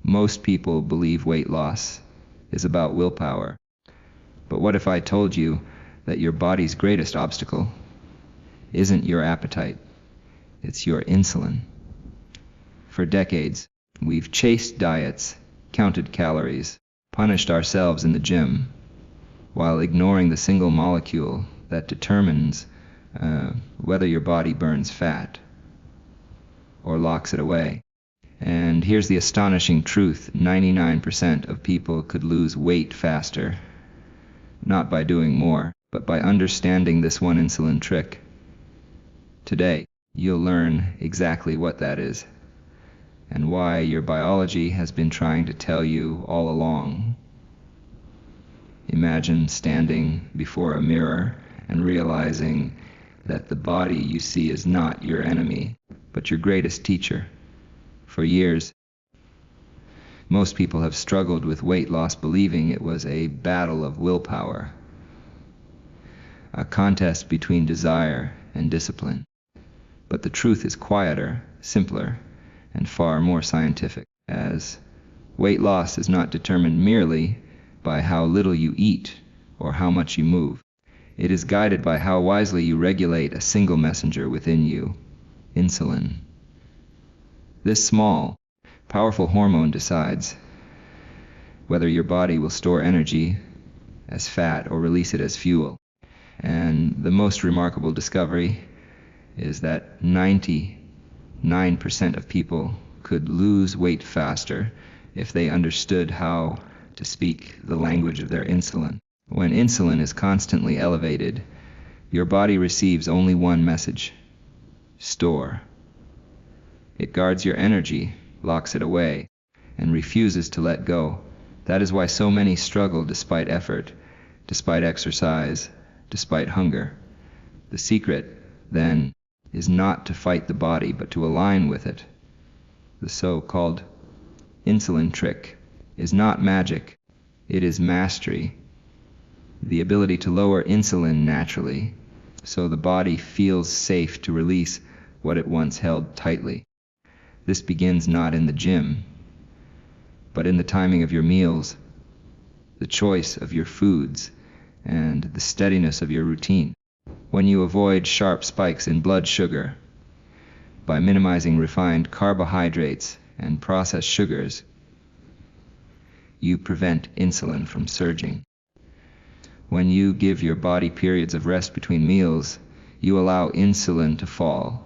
Most people believe weight loss is about willpower. But what if I told you that your body's greatest obstacle isn't your appetite, it's your insulin? For decades, we've chased diets, counted calories, punished ourselves in the gym, while ignoring the single molecule that determines whether your body burns fat or locks it away. And here's the astonishing truth: 99% of people could lose weight faster, not by doing more, but by understanding this one insulin trick. Today, you'll learn exactly what that is, and why your biology has been trying to tell you all along. Imagine standing before a mirror and realizing that the body you see is not your enemy, but your greatest teacher. For years, most people have struggled with weight loss, believing it was a battle of willpower, a contest between desire and discipline. But the truth is quieter, simpler, and far more scientific, as weight loss is not determined merely by how little you eat or how much you move. It is guided by how wisely you regulate a single messenger within you, insulin. This small, powerful hormone decides whether your body will store energy as fat or release it as fuel. And the most remarkable discovery is that 99% of people could lose weight faster if they understood how to speak the language of their insulin. When insulin is constantly elevated, your body receives only one message: store. It guards your energy, locks it away, and refuses to let go. That is why so many struggle despite effort, despite exercise, despite hunger. The secret, then, is not to fight the body, but to align with it. The so-called insulin trick is not magic, it is mastery. The ability to lower insulin naturally, so the body feels safe to release what it once held tightly. This begins not in the gym, but in the timing of your meals, the choice of your foods, and the steadiness of your routine. When you avoid sharp spikes in blood sugar by minimizing refined carbohydrates and processed sugars, you prevent insulin from surging. When you give your body periods of rest between meals, you allow insulin to fall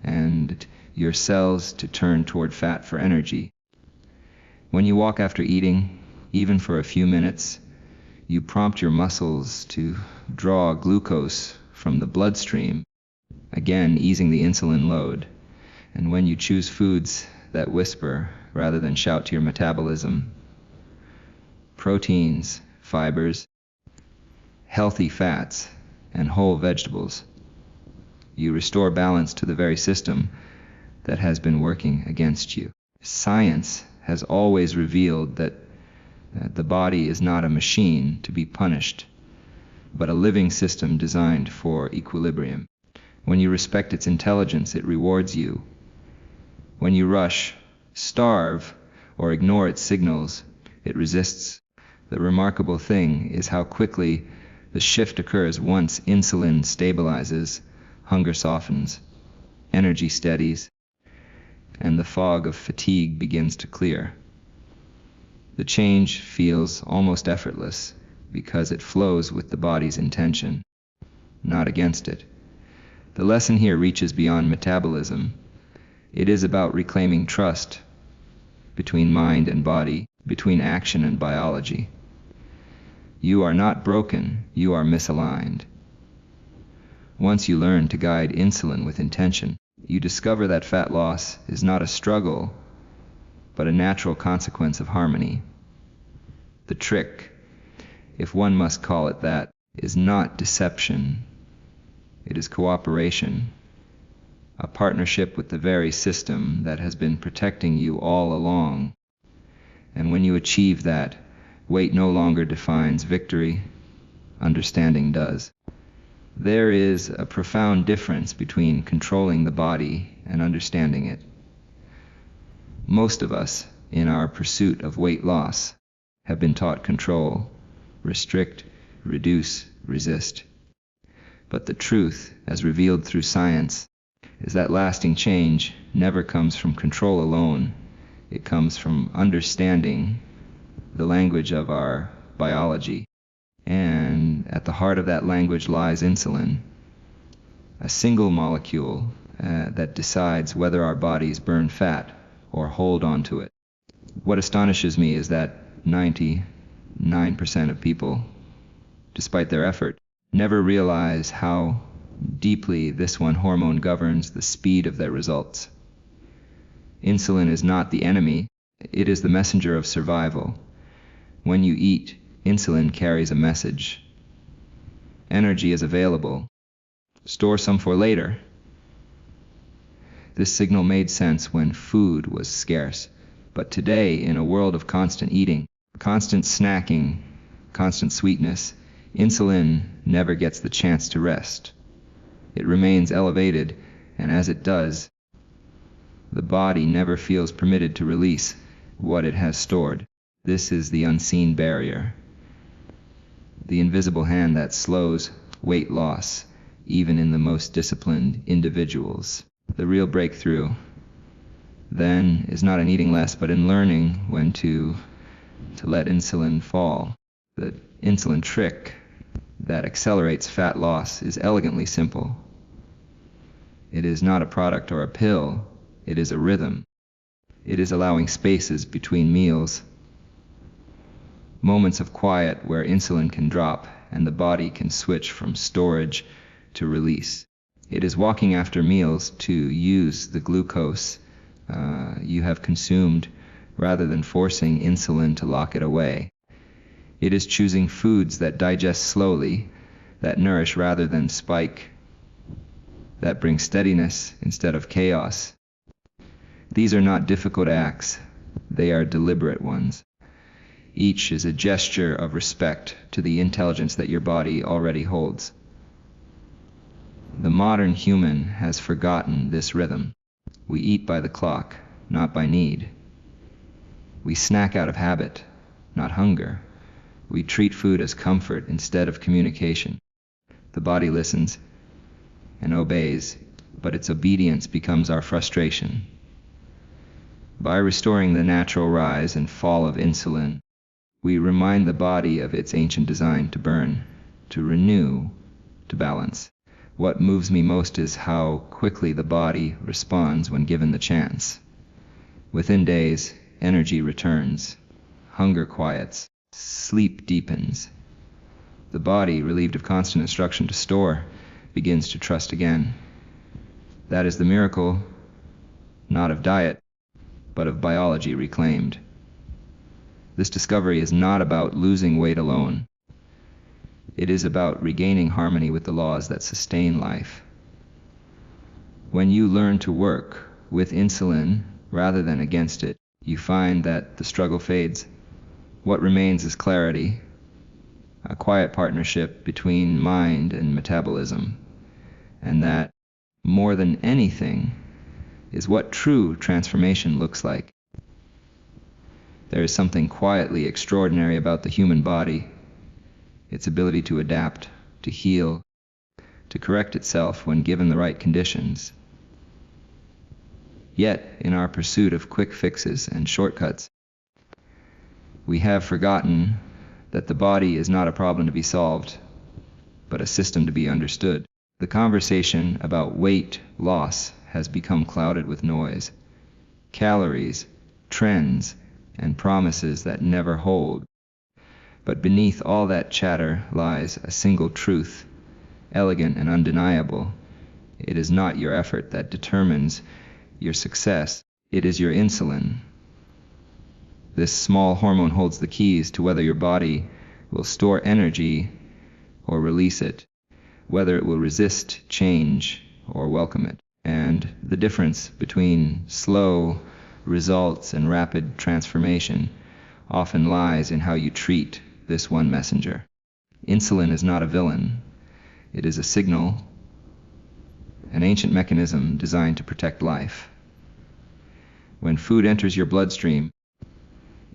and your cells to turn toward fat for energy. When you walk after eating, even for a few minutes, you prompt your muscles to draw glucose from the bloodstream, again easing the insulin load. And when you choose foods that whisper rather than shout to your metabolism, proteins, fibers, healthy fats, and whole vegetables, you restore balance to the very system that has been working against you. Science has always revealed that the body is not a machine to be punished, but a living system designed for equilibrium. When you respect its intelligence, it rewards you. When you rush, starve, or ignore its signals, it resists. The remarkable thing is how quickly the shift occurs once insulin stabilizes, hunger softens, energy steadies, and the fog of fatigue begins to clear. The change feels almost effortless because it flows with the body's intention, not against it. The lesson here reaches beyond metabolism. It is about reclaiming trust between mind and body, between action and biology. You are not broken, you are misaligned. Once you learn to guide insulin with intention, you discover that fat loss is not a struggle, but a natural consequence of harmony. The trick, if one must call it that, is not deception. It is cooperation, a partnership with the very system that has been protecting you all along. And when you achieve that, weight no longer defines victory, understanding does. There is a profound difference between controlling the body and understanding it. Most of us in our pursuit of weight loss, have been taught control, restrict, reduce, resist. But the truth, as revealed through science, is that lasting change never comes from control alone. It comes from understanding the language of our biology. And at the heart of that language lies insulin, a single molecule that decides whether our bodies burn fat or hold on to it. What astonishes me is that 99% of people, despite their effort, never realize how deeply this one hormone governs the speed of their results. Insulin is not the enemy, it is the messenger of survival. When you eat, insulin carries a message. Energy is available. Store some for later. This signal made sense when food was scarce, but today, in a world of constant eating, constant snacking, constant sweetness, insulin never gets the chance to rest. It remains elevated, and as it does, the body never feels permitted to release what it has stored. This is the unseen barrier, the invisible hand that slows weight loss, even in the most disciplined individuals. The real breakthrough, then, is not in eating less, but in learning when to let insulin fall. The insulin trick that accelerates fat loss is elegantly simple. It is not a product or a pill, it is a rhythm. It is allowing spaces between meals, moments of quiet where insulin can drop and the body can switch from storage to release. It is walking after meals to use the glucose you have consumed rather than forcing insulin to lock it away. It is choosing foods that digest slowly, that nourish rather than spike, that bring steadiness instead of chaos. These are not difficult acts, they are deliberate ones. Each is a gesture of respect to the intelligence that your body already holds. The modern human has forgotten this rhythm. We eat by the clock, not by need. We snack out of habit, not hunger. We treat food as comfort instead of communication. The body listens and obeys, but its obedience becomes our frustration. By restoring the natural rise and fall of insulin, we remind the body of its ancient design to burn, to renew, to balance. What moves me most is how quickly the body responds when given the chance. Within days, energy returns, hunger quiets, sleep deepens. The body, relieved of constant instruction to store, begins to trust again. That is the miracle, not of diet, but of biology reclaimed. This discovery is not about losing weight alone. It is about regaining harmony with the laws that sustain life. When you learn to work with insulin rather than against it, you find that the struggle fades. What remains is clarity, a quiet partnership between mind and metabolism, and that, more than anything, is what true transformation looks like. There is something quietly extraordinary about the human body, its ability to adapt, to heal, to correct itself when given the right conditions. Yet, in our pursuit of quick fixes and shortcuts, we have forgotten that the body is not a problem to be solved, but a system to be understood. The conversation about weight loss has become clouded with noise, calories, trends, and promises that never hold. But beneath all that chatter lies a single truth, elegant and undeniable. It is not your effort that determines your success, it is your insulin. This small hormone holds the keys to whether your body will store energy or release it, whether it will resist change or welcome it. And the difference between slow results and rapid transformation often lies in how you treat this one messenger. Insulin is not a villain. It is a signal, an ancient mechanism designed to protect life. When food enters your bloodstream,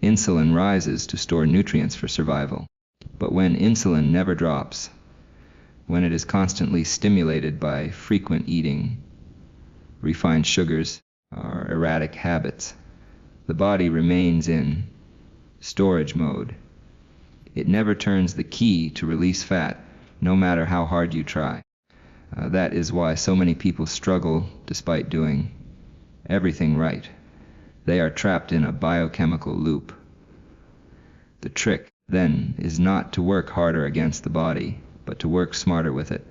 Insulin rises to store nutrients for survival. But when insulin never drops, when it is constantly stimulated by frequent eating, refined sugars, or erratic habits, the body remains in storage mode. It never turns the key to release fat, no matter how hard you try. That is why so many people struggle despite doing everything right. They are trapped in a biochemical loop. The trick, then, is not to work harder against the body, but to work smarter with it.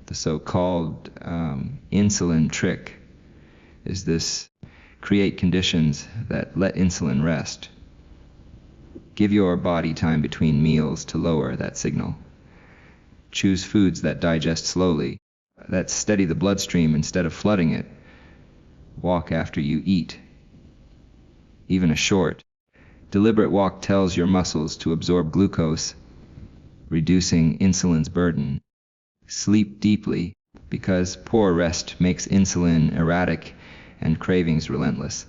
The so-called insulin trick is this: create conditions that let insulin rest. Give your body time between meals to lower that signal. Choose foods that digest slowly, that steady the bloodstream instead of flooding it. Walk after you eat. Even a short, deliberate walk tells your muscles to absorb glucose, reducing insulin's burden. Sleep deeply, because poor rest makes insulin erratic and cravings relentless.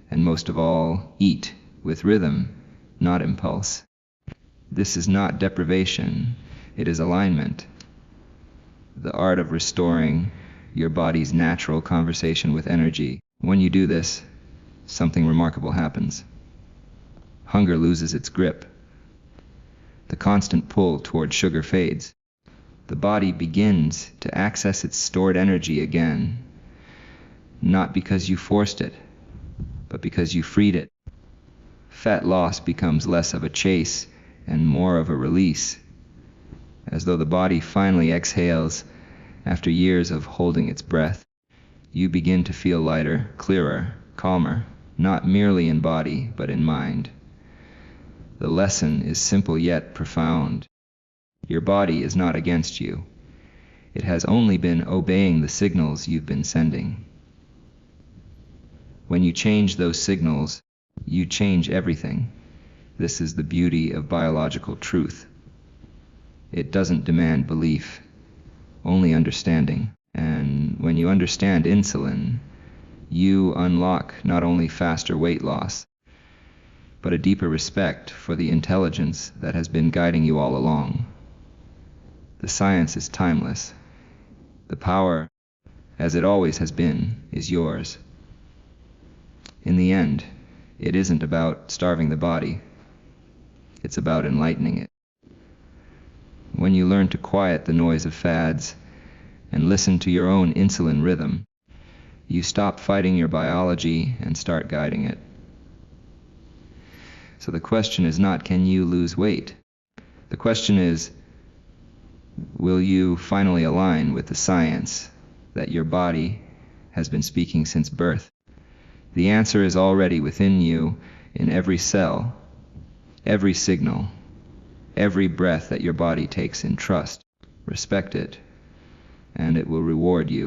And most of all, eat with rhythm, not impulse. This is not deprivation, it is alignment. The art of restoring your body's natural conversation with energy. When you do this, something remarkable happens. Hunger loses its grip. The constant pull toward sugar fades. The body begins to access its stored energy again, not because you forced it, but because you freed it. Fat loss becomes less of a chase and more of a release, as though the body finally exhales after years of holding its breath. You begin to feel lighter, clearer, calmer, not merely in body, but in mind. The lesson is simple yet profound. Your body is not against you. It has only been obeying the signals you've been sending. When you change those signals, you change everything. This is the beauty of biological truth. It doesn't demand belief, only understanding. And when you understand insulin, you unlock not only faster weight loss, but a deeper respect for the intelligence that has been guiding you all along. The science is timeless. The power, as it always has been, is yours. In the end, it isn't about starving the body. It's about enlightening it. When you learn to quiet the noise of fads and listen to your own insulin rhythm, you stop fighting your biology and start guiding it. So the question is not, can you lose weight? The question is, will you finally align with the science that your body has been speaking since birth? The answer is already within you, in every cell, every signal, every breath that your body takes in. Trust, respect it, and it will reward you.